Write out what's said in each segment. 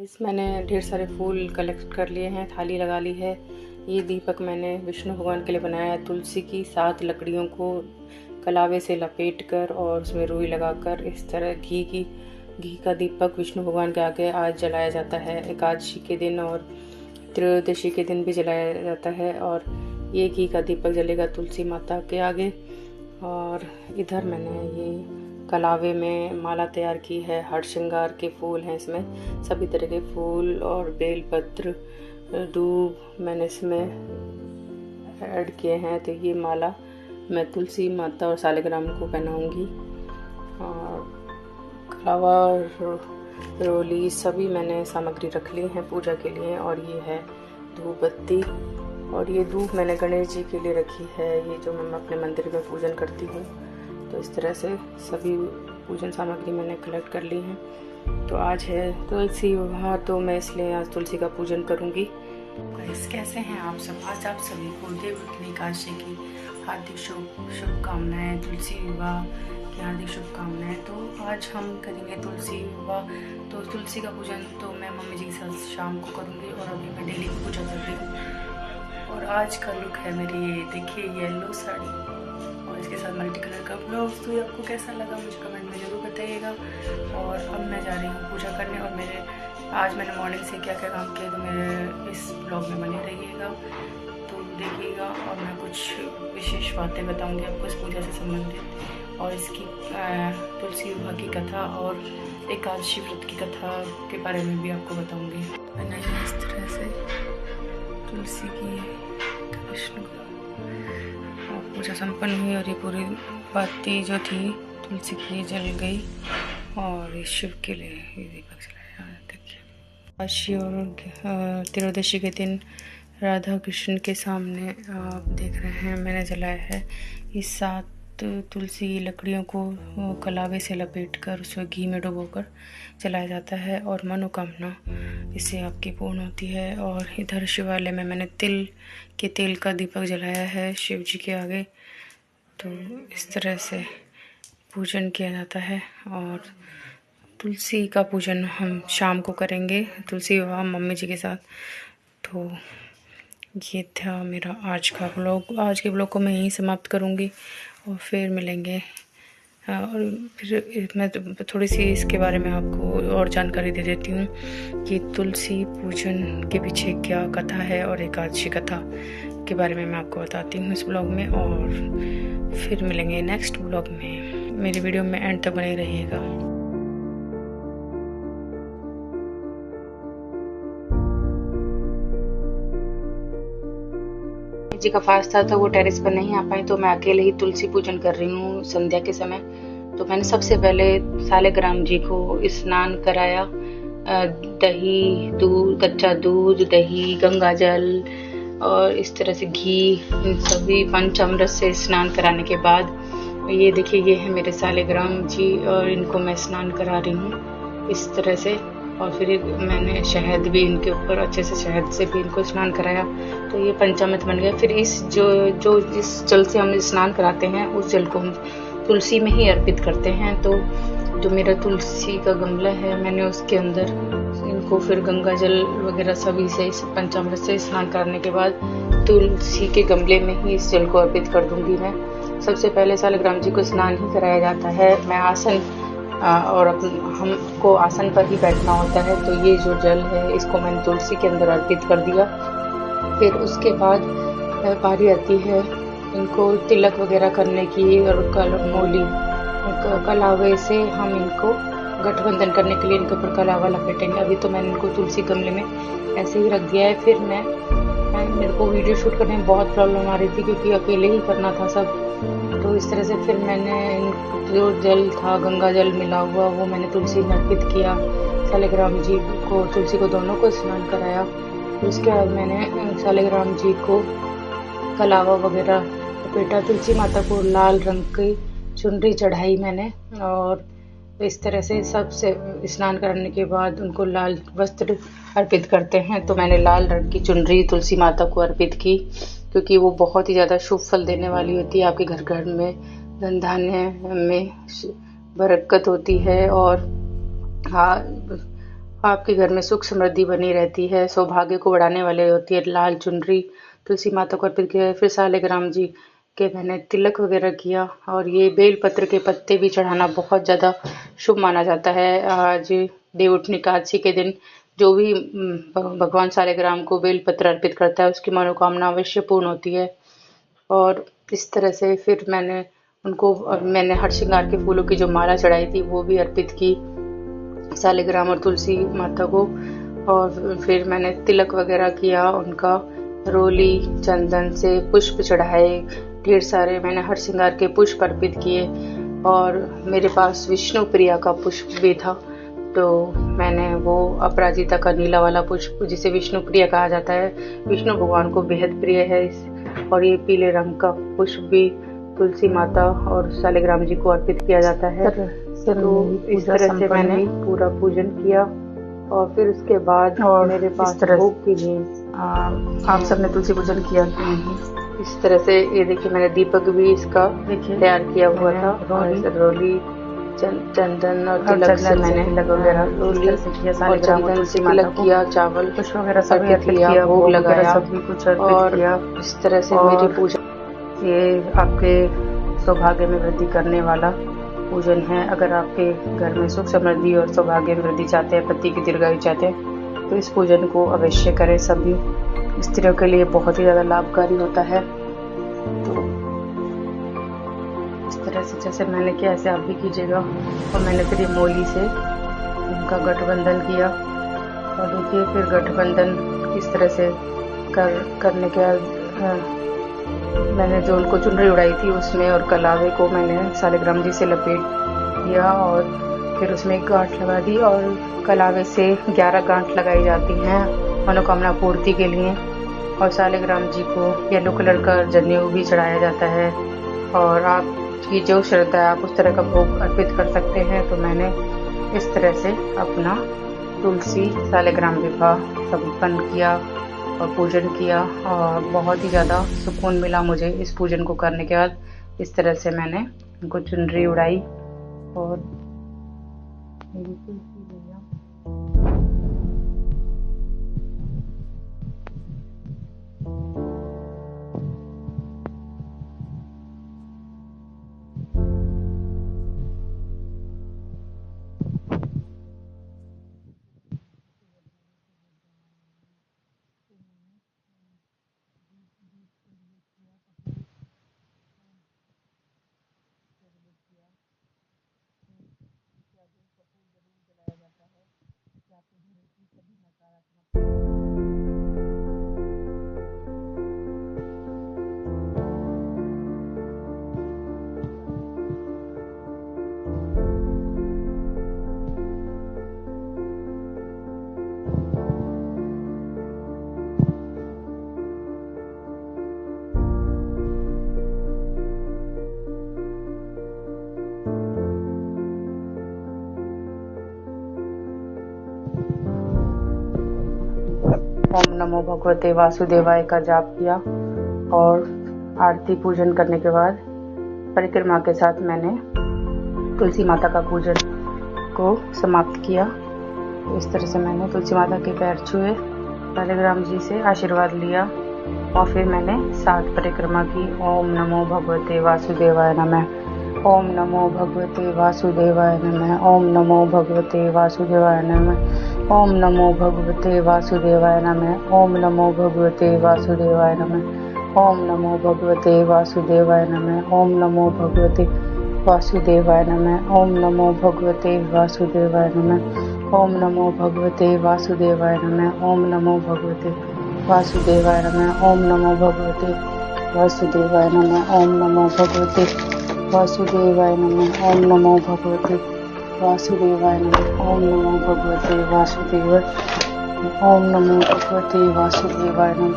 Guys मैंने ढेर सारे फूल कलेक्ट कर लिए हैं, थाली लगा ली है। ये दीपक मैंने विष्णु भगवान के लिए बनाया है। तुलसी की 7 लकड़ियों को कलावे से लपेटकर और उसमें रुई लगाकर इस तरह घी का दीपक विष्णु भगवान के आगे आज जलाया जाता है। एकादशी के दिन और त्रयोदशी के दिन भी जलाया जाता है। और ये घी का दीपक जलेगा तुलसी माता के आगे। और इधर मैंने ये कलावे में माला तैयार की है। हर श्रृंगार के फूल हैं इसमें, सभी तरह के फूल और बेलपत्र, दूब मैंने इसमें ऐड किए हैं। तो ये माला मैं तुलसी माता और सालिग्राम को पहनाऊंगी। और कलावा रोली सभी मैंने सामग्री रख ली है पूजा के लिए। और ये है धूप बत्ती, और ये धूप मैंने गणेश जी के लिए रखी है, ये जो मैं अपने मंदिर में पूजन करती हूँ। तो इस तरह से सभी पूजन सामग्री मैंने कलेक्ट कर ली है। तो आज है तुलसी विवाह, तो मैं इसलिए आज तुलसी का पूजन करूँगी। गाइस कैसे हैं आप सब? आज आप सभी को देवउठनी एकादशी की हार्दिक शुभकामनाएं, तुलसी विवाह की हार्दिक शुभकामनाएं। तो आज हम करेंगे तुलसी विवाह। तो तुलसी का पूजन तो मैं मम्मी जी के साथ शाम को करूँगी, और अभी मैं डेली की पूजा कर रही हूँ। और आज का लुक है मेरी, ये देखिए येलो साड़ी और इसके साथ मल्टी कलर का ब्लाउज। तो ये आपको कैसा लगा मुझे कमेंट में ज़रूर बताइएगा। और अब मैं जा रही हूँ पूजा करने। और आज मैंने मॉर्निंग से क्या क्या काम किया तो मेरे इस ब्लॉग में बने रहिएगा, तो देखिएगा। और मैं कुछ विशेष बातें बताऊँगी आपको इस पूजा से संबंधित, और इसकी तुलसी विवाह की कथा और एकादशी व्रत की कथा के बारे में भी आपको बताऊँगी। मैंने इस तरह से तुलसी की कृष्ण पूजा संपन्न हुई, और ये पूरी बाती जो थी तुलसी की जल गई। और शिव के लिए ये दीपक जलाया। देखिए काशी और त्रयोदशी के दिन राधा कृष्ण के सामने आप देख रहे हैं मैंने जलाया है। इस 7 तुलसी लकड़ियों को कलावे से लपेटकर उसमें घी में डुबोकर जलाया जाता है, और मनोकामना इससे आपकी पूर्ण होती है। और इधर शिवालय में मैंने तेल का दीपक जलाया है शिव जी के आगे। तो इस तरह से पूजन किया जाता है। और तुलसी का पूजन हम शाम को करेंगे, तुलसी विवाह मम्मी जी के साथ। तो ये था मेरा आज का ब्लॉग। आज के ब्लॉग को मैं यहीं समाप्त करूँगी, और फिर मिलेंगे। और फिर मैं थोड़ी सी इसके बारे में आपको और जानकारी दे देती हूँ कि तुलसी पूजन के पीछे क्या कथा है, और एकादशी कथा के बारे में मैं आपको बताती हूँ इस ब्लॉग में। और फिर मिलेंगे नेक्स्ट ब्लॉग में। मेरी वीडियो में एंड तक बने रहिएगा। जी का फास्ट था तो वो टेरेस पर नहीं आ पाई, तो मैं अकेले ही तुलसी पूजन कर रही हूँ संध्या के समय। तो मैंने सबसे पहले सालिग्राम जी को स्नान कराया। दही, दूध, कच्चा दूध, दही, गंगा जल और इस तरह से घी, इन सभी पंचामृत से स्नान कराने के बाद ये देखिए ये है मेरे सालिग्राम जी, और इनको मैं स्नान करा रही हूँ इस तरह से। और फिर मैंने शहद भी इनके ऊपर अच्छे से शहद से भी इनको स्नान कराया। तो ये पंचामृत बन गया। फिर इस जिस जल से हम स्नान कराते हैं उस जल को हम तुलसी में ही अर्पित करते हैं। तो जो मेरा तुलसी का गमला है मैंने उसके अंदर इनको फिर गंगा जल वगैरह सभी से पंचामृत से स्नान कराने के बाद तुलसी के गमले में ही इस जल को अर्पित कर दूंगी। मैं सबसे पहले सालिग्राम जी को स्नान ही कराया जाता है। मैं आसन और हमको आसन पर ही बैठना होता है। तो ये जो जल है इसको मैंने तुलसी के अंदर अर्पित कर दिया। फिर उसके बाद बारी आती है इनको तिलक वगैरह करने की, और कलावे से हम इनको गठबंधन करने के लिए इनके ऊपर कलावा लपेटेंगे। अभी तो मैंने इनको तुलसी गमले में ऐसे ही रख दिया है। फिर मेरे को वीडियो शूट करने में बहुत प्रॉब्लम आ रही थी, क्योंकि अकेले ही करना था सब। तो इस तरह से फिर मैंने जो जल था गंगा जल मिला हुआ वो मैंने तुलसी में अर्पित किया। सालिग्राम जी को, तुलसी को, दोनों को स्नान कराया। उसके बाद मैंने सालिग्राम जी को कलावा वगैरह लपेटा। तुलसी माता को लाल रंग की चुनरी चढ़ाई मैंने। और इस तरह से सबसे स्नान करने के बाद उनको लाल वस्त्र अर्पित करते हैं। तो मैंने लाल रंग की चुनरी तुलसी माता को अर्पित की, क्योंकि वो बहुत ही ज़्यादा शुभ फल देने वाली होती है। आपके घर घर में धन धान्य में बरकत होती है। और आपके घर में सुख समृद्धि बनी रहती है। सौभाग्य को बढ़ाने वाले होती है लाल चुनरी तुलसी माता को अर्पित किया। फिर सालिग्राम जी के मैंने तिलक वगैरह किया और ये बेल पत्र के पत्ते भी चढ़ाना बहुत ज़्यादा शुभ माना जाता है। आज देवउठनी एकादशी के दिन जो भी भगवान सालिग्राम को बेल पत्र अर्पित करता है उसकी मनोकामना अवश्य पूर्ण होती है। और इस तरह से फिर मैंने हर श्रृंगार के फूलों की जो माला चढ़ाई थी वो भी अर्पित की सालिग्राम और तुलसी माता को। और फिर मैंने तिलक वगैरह किया उनका, रोली चंदन से पुष्प चढ़ाए, ढेर सारे मैंने हर श्रृंगार के पुष्प अर्पित किए। और मेरे पास विष्णु प्रिया का पुष्प भी था, तो मैंने वो अपराजिता का नीला वाला पुष्प जिसे विष्णु प्रिया कहा जाता है, विष्णु भगवान को बेहद प्रिय है। और ये पीले रंग का पुष्प भी तुलसी माता और सालिग्राम जी को अर्पित किया जाता है। तो इस तरह से मैंने पूरा पूजन किया। और फिर उसके बाद मेरे पास भोग के लिए आप सबने तुलसी पूजन किया कि नहीं। इस तरह से ये देखिए मैंने दीपक भी इसका तैयार किया हुआ था। रोली चंदन और तिलक से मैंने वगैरह रोली और चंदन से तिलक किया, चावल कुछ वगैरह सब किया, भोग लगाया और इस तरह से मेरी पूजा ये आपके सौभाग्य में वृद्धि करने वाला पूजन है। अगर आपके घर में सुख समृद्धि और सौभाग्य में वृद्धि चाहते हैं, पति की दीर्घायु चाहते हैं, तो इस पूजन को अवश्य करें। सभी स्त्रियों के लिए बहुत ही ज़्यादा लाभकारी होता है। तो इस तरह से जैसे मैंने किया ऐसे आप भी कीजिएगा। और मैंने फिर ये मोली से उनका गठबंधन किया। और देखिए फिर गठबंधन इस तरह से करने के बाद मैंने जो उनको चुनरी उड़ाई थी उसमें और कलावे को मैंने सालिग्राम जी से लपेट दिया और फिर उसमें एक गांठ लगा दी। और कलावे से 11 गांठ लगाई जाती हैं मनोकामना पूर्ति के लिए। और सालिग्राम जी को येलो कलर का जनेऊ भी चढ़ाया जाता है। और आपकी जो श्रद्धा है आप उस तरह का भोग अर्पित कर सकते हैं। तो मैंने इस तरह से अपना तुलसी सालिग्राम विवाह संपन्न किया और पूजन किया। और बहुत ही ज़्यादा सुकून मिला मुझे इस पूजन को करने के बाद। इस तरह से मैंने उनको चुनरी उड़ाई और मेरी तुलसी भैया ओम नमो भगवते वासुदेवाय का जाप किया। और आरती पूजन करने के बाद परिक्रमा के साथ मैंने तुलसी माता का पूजन को समाप्त किया। इस तरह से मैंने तुलसी माता के पैर छुए, सालिग्राम जी से आशीर्वाद लिया और फिर मैंने 7 परिक्रमा की। ओम नमो भगवते वासुदेवाय नमः, ओम नमो भगवते वासुदेवाय नमः, ओम नमो भगवते वासुदेवाय नमः, ओम नमो भगवते वासुदेवाय नमः, ओम नमो भगवते वासुदेवाय नमः, ओम नमो भगवते वासुदेवाय नमः, ओम नमो भगवते वासुदेवाय नमः, ओम नमो भगवते वासुदेवाय नमः, ओम नमो भगवते वासुदेवाय नमः, ओम नमो भगवते वासुदेवाय नमः, ओम नमो भगवते वासुदेवाय नमः, ओम नमो भगवते वासुदेवाय नमः, ओम नमो भगवते वासुदेवाय नमः, ओम नमो भगवते वासुदेवाय, ओम नमो भगवते वासुदेवाय नमः,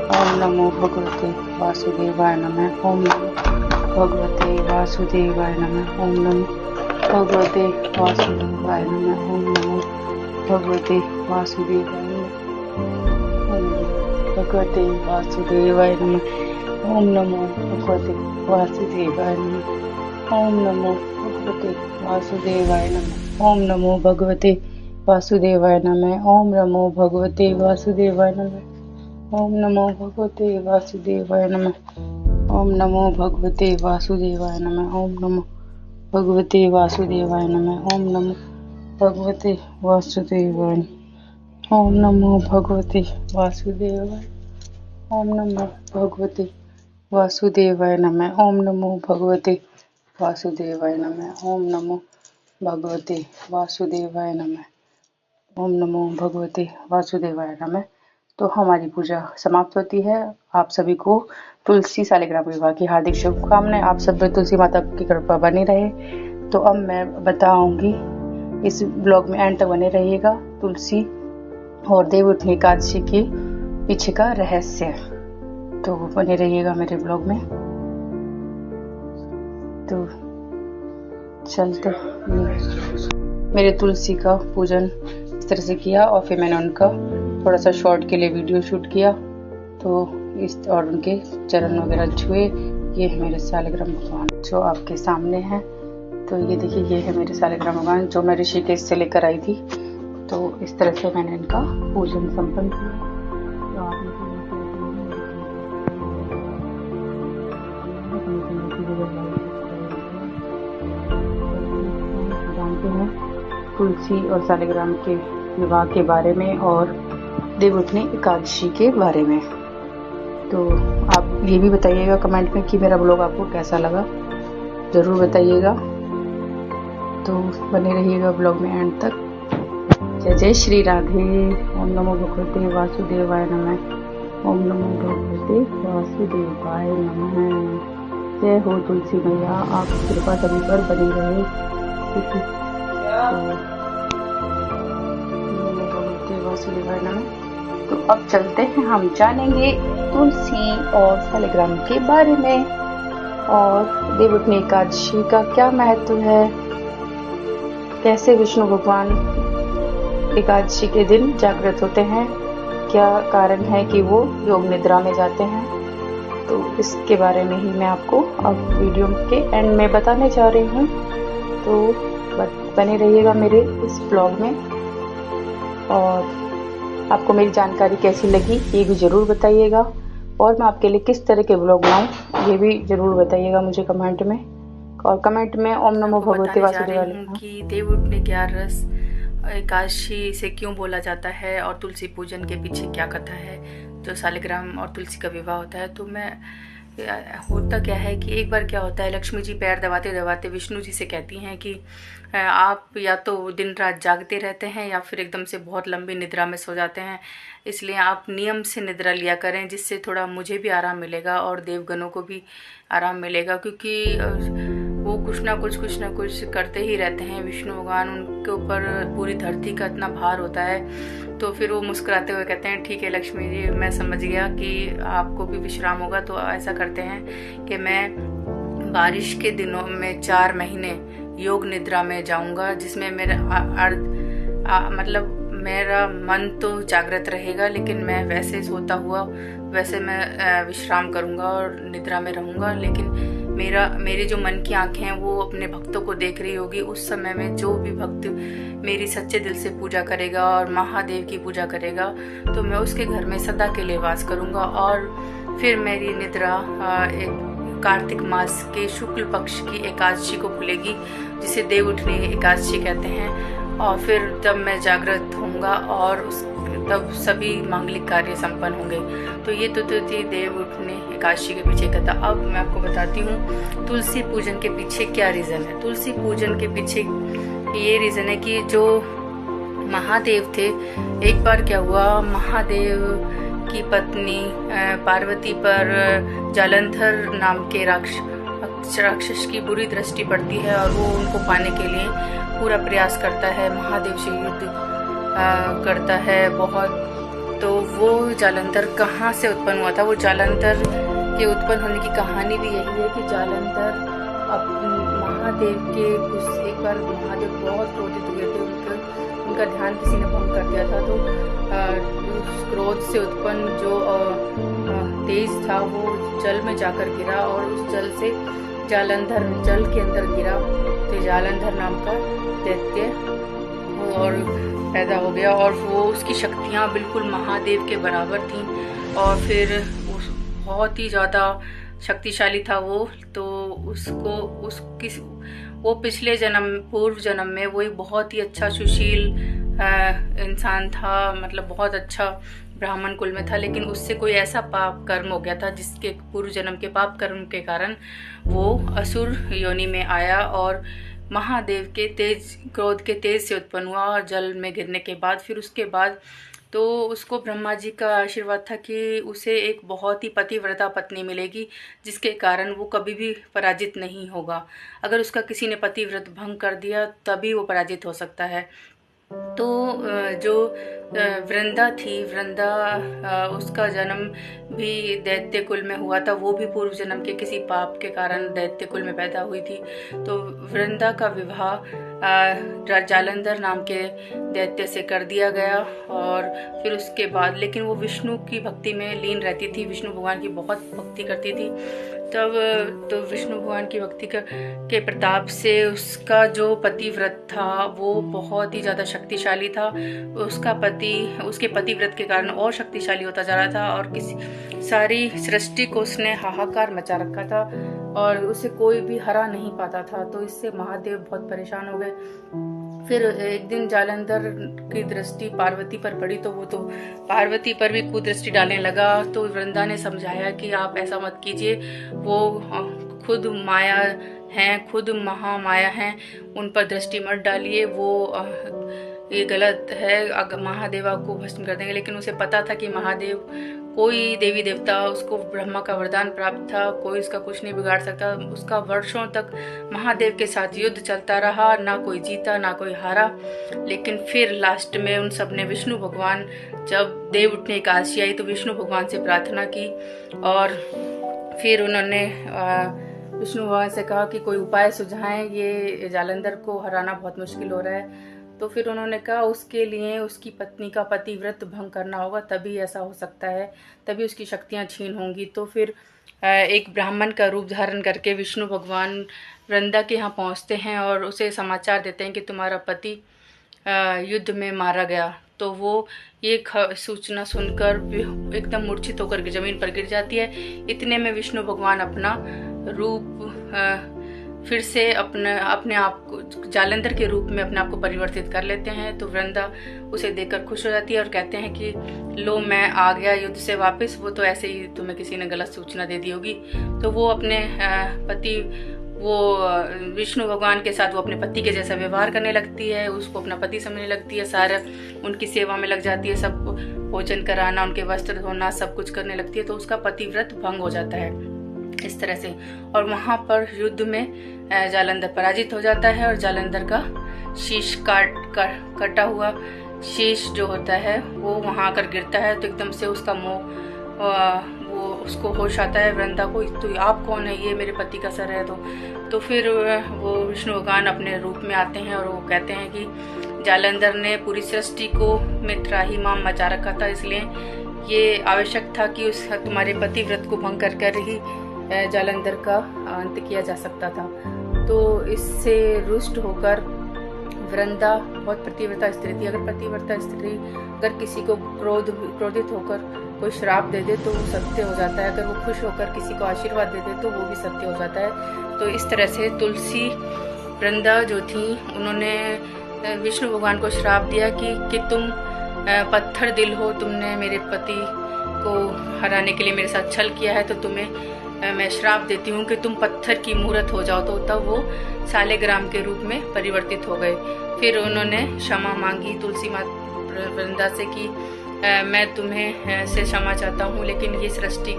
ओम नमो भगवते वासुदेवाय नमः, ओम नमो भगवते वासुदेवाय नमः, ओम नमो भगवते वासुदेवाय नमः, ओम नमो भगवते वासुदेवाय नमः, भगवते वासुदेवाय नमः, ओम नमो भगवते वासुदेवाय नमः, ओम नमो भगवते वासुदेवाय नमः, ओम नमो भगवते वासुदेवाय नमः। ओम नमो भगवते वासुदेवाय नमः। ओम नमो भगवते वासुदेवाय नमः। ओम नमो भगवते वासुदेवाय नमः। ओम नमो भगवते वासुदेवाय नमः। ओम नमो भगवते वासुदेवाय। ओम नमो भगवते वासुदेवाय। ओम नमो भगवते वासुदेवाय नमः। ओम नमो भगवते वासुदेवाय नमः। ओम नमो भगवते वासुदेवाय नमः। ओम नमो भगवते वासुदेवाय नमः। तो हमारी पूजा समाप्त होती है। आप सभी को तुलसी शालिग्राम विवाह की हार्दिक शुभकामनाएं। आप सब पे तुलसी माता की कृपा बनी रहे। तो अब मैं बताऊंगी, इस ब्लॉग में एंड तक बने रहिएगा, तुलसी और देवउठनी एकादशी के पीछे का रहस्य। तो बने रहिएगा मेरे ब्लॉग में। तो चलते, मेरे तुलसी का पूजन इस तरह से किया और फिर मैंने उनका थोड़ा सा शॉर्ट के लिए वीडियो शूट किया। तो इस और उनके चरण वगैरह छुए। ये है मेरे शालिग्राम भगवान जो आपके सामने हैं। तो ये देखिए, ये है मेरे शालिग्राम भगवान जो मैं ऋषिकेश से लेकर आई थी। तो इस तरह से मैंने इनका पूजन संपन्न किया। तो आप जानते हैं तुलसी और शालिग्राम के विवाह के बारे में और देवउठनी एकादशी के बारे में। तो आप ये भी बताइएगा कमेंट में कि मेरा ब्लॉग आपको कैसा लगा, ज़रूर बताइएगा। तो बने रहिएगा ब्लॉग में एंड तक। जय जय श्री राधे। ओम नमो भगवते वासुदेवाय नमः। ओम नमो भगवते वासुदेवाय नमः। जय हो तुलसी मैया, आप कृपा सभी पर बनी रहे। भगवते वासुदेवाय नमः। तो अब चलते हैं, हम जानेंगे तुलसी और शालिग्राम के बारे में और देवउठनी एकादशी का क्या महत्व है, कैसे विष्णु भगवान एकादशी के दिन जागृत होते हैं, क्या कारण है कि वो योग निद्रा में जाते हैं। तो इसके बारे में ही मैं आपको अब वीडियो के एंड में बताने जा रही हूँ। तो बने रहिएगा मेरे इस ब्लॉग में और आपको मेरी जानकारी कैसी लगी ये भी ज़रूर बताइएगा। और मैं आपके लिए किस तरह के ब्लॉग बनाऊँ ये भी ज़रूर बताइएगा मुझे कमेंट में। और कमेंट में ओम नमो भगवते वासुदेवाय कि देवउठनी ग्यारस एकादशी से क्यों बोला जाता है और तुलसी पूजन के पीछे क्या कथा है, जो शालिग्राम और तुलसी का विवाह होता है। तो मैं होता क्या है कि एक बार क्या होता है, लक्ष्मी जी पैर दबाते दबाते विष्णु जी से कहती हैं कि आप या तो दिन रात जागते रहते हैं या फिर एकदम से बहुत लंबी निद्रा में सो जाते हैं, इसलिए आप नियम से निद्रा लिया करें, जिससे थोड़ा मुझे भी आराम मिलेगा और देवगणों को भी आराम मिलेगा। क्योंकि वो कुछ ना कुछ करते ही रहते हैं विष्णु भगवान, उनके ऊपर पूरी धरती का इतना भार होता है। तो फिर वो मुस्कुराते हुए कहते हैं, ठीक है लक्ष्मी जी, मैं समझ गया कि आपको भी विश्राम होगा। तो ऐसा करते हैं कि मैं बारिश के दिनों में 4 महीने योग निद्रा में जाऊंगा, जिसमें मेरा मतलब मेरा मन तो जागृत रहेगा, लेकिन मैं वैसे सोता हुआ वैसे मैं विश्राम करूंगा और निद्रा में रहूंगा। लेकिन मेरे जो मन की आंखें हैं वो अपने भक्तों को देख रही होगी। उस समय में जो भी भक्त मेरी सच्चे दिल से पूजा करेगा और महादेव की पूजा करेगा, तो मैं उसके घर में सदा के लिए वास करूंगा। और फिर मेरी निद्रा एक कार्तिक मास के शुक्ल पक्ष की एकादशी को खुलेगी, जिसे देवउठनी एकादशी कहते हैं। और फिर तब मैं जागृत होऊंगा और तब सभी मांगलिक कार्य संपन्न होंगे। तो ये तो थी देवउठनी एकादशी के पीछे कथा। अब मैं आपको बताती हूँ तुलसी पूजन के पीछे क्या रीज़न है। तुलसी पूजन के पीछे ये रीज़न है कि जो महादेव थे, एक बार क्या हुआ, महादेव की पत्नी पार्वती पर जालंधर नाम के राक्षस की बुरी दृष्टि पड़ती है और वो उनको पाने के लिए पूरा प्रयास करता है, महादेव से युद्ध करता है बहुत। तो वो जालंधर कहाँ से उत्पन्न हुआ था, वो जालंधर के उत्पन्न होने की कहानी भी यही है कि जालंधर महादेव के एक बार महादेव बहुत क्रोधित हुए थे, उनका ध्यान किसी ने भंग कर दिया था। तो उस क्रोध से उत्पन्न जो तेज था वो जल में जाकर गिरा और उस जल से जालंधर जल के अंदर गिरा। तो जालंधर नाम का दैत्य और पैदा हो गया और वो उसकी शक्तियाँ बिल्कुल महादेव के बराबर थीं और फिर बहुत ही ज़्यादा शक्तिशाली था वो। तो वो पिछले पूर्व जन्म में वो एक बहुत ही अच्छा सुशील इंसान था, मतलब बहुत अच्छा ब्राह्मण कुल में था, लेकिन उससे कोई ऐसा पाप कर्म हो गया था जिसके पूर्व जन्म के पाप कर्म के कारण वो असुर योनि में आया और महादेव के क्रोध के तेज से उत्पन्न हुआ और जल में गिरने के बाद फिर उसके बाद तो उसको ब्रह्मा जी का आशीर्वाद था कि उसे एक बहुत ही पतिव्रता पत्नी मिलेगी जिसके कारण वो कभी भी पराजित नहीं होगा। अगर उसका किसी ने पतिव्रत भंग कर दिया तभी वो पराजित हो सकता है। तो जो वृंदा थी, उसका जन्म भी दैत्य कुल में हुआ था। वो भी पूर्व जन्म के किसी पाप के कारण दैत्य कुल में पैदा हुई थी। तो वृंदा का विवाह जालंधर नाम के दैत्य से कर दिया गया और फिर उसके बाद लेकिन वो विष्णु की भक्ति में लीन रहती थी, विष्णु भगवान की बहुत भक्ति करती थी। तब तो विष्णु भगवान की भक्ति के प्रताप से उसका जो पतिव्रत था वो बहुत ही ज़्यादा शक्तिशाली था। उसके पतिव्रत के कारण और शक्तिशाली होता जा रहा था और सारी सृष्टि को उसने हाहाकार मचा रखा था और उसे कोई भी हरा नहीं पाता था। तो इससे महादेव बहुत परेशान हो गए। फिर एक दिन जालंधर की दृष्टि पार्वती पर पड़ी तो वो तो पार्वती पर भी कुदृष्टि डालने लगा। तो वृंदा ने समझाया कि आप ऐसा मत कीजिए, वो खुद माया हैं, खुद महामाया हैं, उन पर दृष्टि मत डालिए, वो ये गलत है, महादेव आपको भस्म कर देंगे। लेकिन उसे पता था कि महादेव कोई देवी देवता, उसको ब्रह्मा का वरदान प्राप्त था, कोई उसका कुछ नहीं बिगाड़ सकता। उसका वर्षों तक महादेव के साथ युद्ध चलता रहा, ना कोई जीता ना कोई हारा। लेकिन फिर लास्ट में उन सब ने विष्णु भगवान, जब देव उठने एकादशी आई तो विष्णु भगवान से प्रार्थना की और फिर उन्होंने विष्णु भगवान से कहा कि कोई उपाय सुझाएं, ये जालंधर को हराना बहुत मुश्किल हो रहा है। तो फिर उन्होंने कहा उसके लिए उसकी पत्नी का पतिव्रत भंग करना होगा, तभी ऐसा हो सकता है, तभी उसकी शक्तियां छीन होंगी। तो फिर एक ब्राह्मण का रूप धारण करके विष्णु भगवान वृंदा के यहाँ पहुँचते हैं और उसे समाचार देते हैं कि तुम्हारा पति युद्ध में मारा गया। तो वो ये सूचना सुनकर एकदम मूर्छित होकर जमीन पर गिर जाती है। इतने में विष्णु भगवान अपना रूप फिर से अपने आप को जालंधर के रूप में अपने आप को परिवर्तित कर लेते हैं। तो वृंदा उसे देखकर खुश हो जाती है और कहते हैं कि लो मैं आ गया युद्ध से वापस, वो तो ऐसे ही तुम्हें किसी ने गलत सूचना दे दी होगी। तो वो अपने विष्णु भगवान के साथ वो अपने पति के जैसा व्यवहार करने लगती है, उसको अपना पति समझने लगती है, सारा उनकी सेवा में लग जाती है, सब भोजन कराना, उनके वस्त्र धोना, सब कुछ करने लगती है। तो उसका पतिव्रत भंग हो जाता है इस तरह से। और वहाँ पर युद्ध में जालंधर पराजित हो जाता है और जालंधर का शीश कटा हुआ शीश जो होता है वो वहाँ आकर गिरता है। तो एकदम से उसका वो उसको होश आता है वृंदा को, तो आप कौन है? ये मेरे पति का सर है। तो फिर वो विष्णु भगवान अपने रूप में आते हैं और वो कहते हैं कि जालंधर ने पूरी सृष्टि को में त्राहिमाम मचा रखा था, इसलिए ये आवश्यक था कि तुम्हारे पतिव्रत को भंग कर ही जालंधर का अंत किया जा सकता था। तो इससे रुष्ट होकर वृंदा बहुत पतिव्रता स्त्री थी। अगर पतिव्रता स्त्री अगर किसी को क्रोधित होकर कोई श्राप दे दे तो वो सत्य हो जाता है, अगर वो खुश होकर किसी को आशीर्वाद दे दे तो वो भी सत्य हो जाता है। तो इस तरह से तुलसी वृंदा जो थी उन्होंने विष्णु भगवान को श्राप दिया कि तुम पत्थर दिल हो, तुमने मेरे पति को हराने के लिए मेरे साथ छल किया है, तो तुम्हें मैं श्राप देती हूँ कि तुम पत्थर की मूर्त हो जाओ। तो तब वो सालेग्राम के रूप में परिवर्तित हो गए। फिर उन्होंने क्षमा मांगी तुलसी माता वृंदा से कि मैं तुम्हें से क्षमा चाहता हूँ, लेकिन ये सृष्टि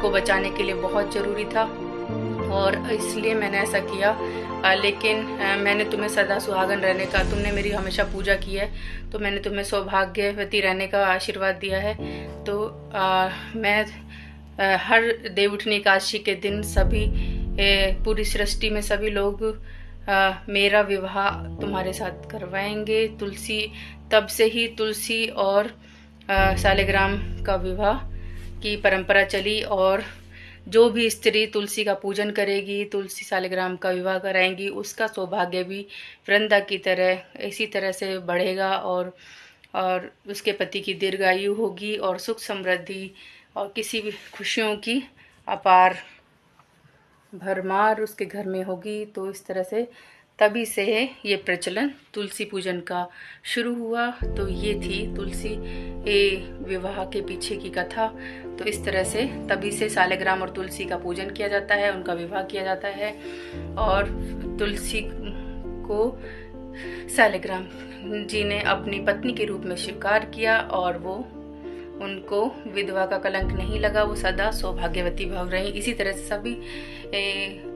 को बचाने के लिए बहुत ज़रूरी था और इसलिए मैंने ऐसा किया। लेकिन मैंने तुम्हें सदा सुहागन रहने का, तुमने मेरी हमेशा पूजा की है, तो मैंने तुम्हें सौभाग्यवती रहने का आशीर्वाद दिया है। तो मैं हर देवउठनी एकादशी के दिन सभी पूरी सृष्टि में सभी लोग मेरा विवाह तुम्हारे साथ करवाएंगे। तब से ही तुलसी और सालेग्राम का विवाह की परंपरा चली और जो भी स्त्री तुलसी का पूजन करेगी, तुलसी शालिग्राम का विवाह कराएंगी, उसका सौभाग्य भी वृंदा की तरह इसी तरह से बढ़ेगा और उसके पति की दीर्घायु होगी और सुख समृद्धि और किसी भी खुशियों की अपार भरमार उसके घर में होगी। तो इस तरह से तभी से ये प्रचलन तुलसी पूजन का शुरू हुआ। तो ये थी तुलसी विवाह के पीछे की कथा। तो इस तरह से तभी से शालिग्राम और तुलसी का पूजन किया जाता है, उनका विवाह किया जाता है। और तुलसी को शालिग्राम जी ने अपनी पत्नी के रूप में स्वीकार किया और वो उनको विधवा का कलंक नहीं लगा, वो सदा सौभाग्यवती भव रही। इसी तरह से सभी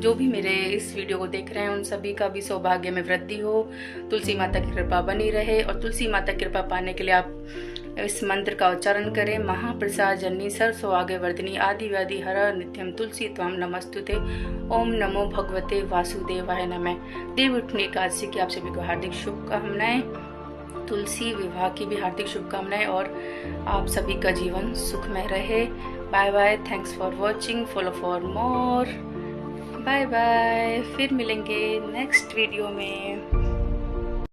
जो भी मेरे इस वीडियो को देख रहे हैं उन सभी का भी सौभाग्य में वृद्धि हो, तुलसी माता की कृपा बनी रहे। और तुलसी माता की कृपा पाने के लिए आप इस मंत्र का उच्चारण करें। महाप्रसाद जननी सर्व सौभाग्य वर्धिनी आदि व्याधि हर नित्यम तुलसी त्वं नमस्तुते। ओम नमो भगवते वासुदेवाय नमः। देव उठनी एकादशी की आप सभी को हार्दिक शुभकामनाएं, तुलसी विवाह की भी हार्दिक शुभकामनाएं और आप सभी का जीवन सुखमय रहे। Bye bye, thanks for watching, follow for more. Bye bye, फिर मिलेंगे नेक्स्ट वीडियो में।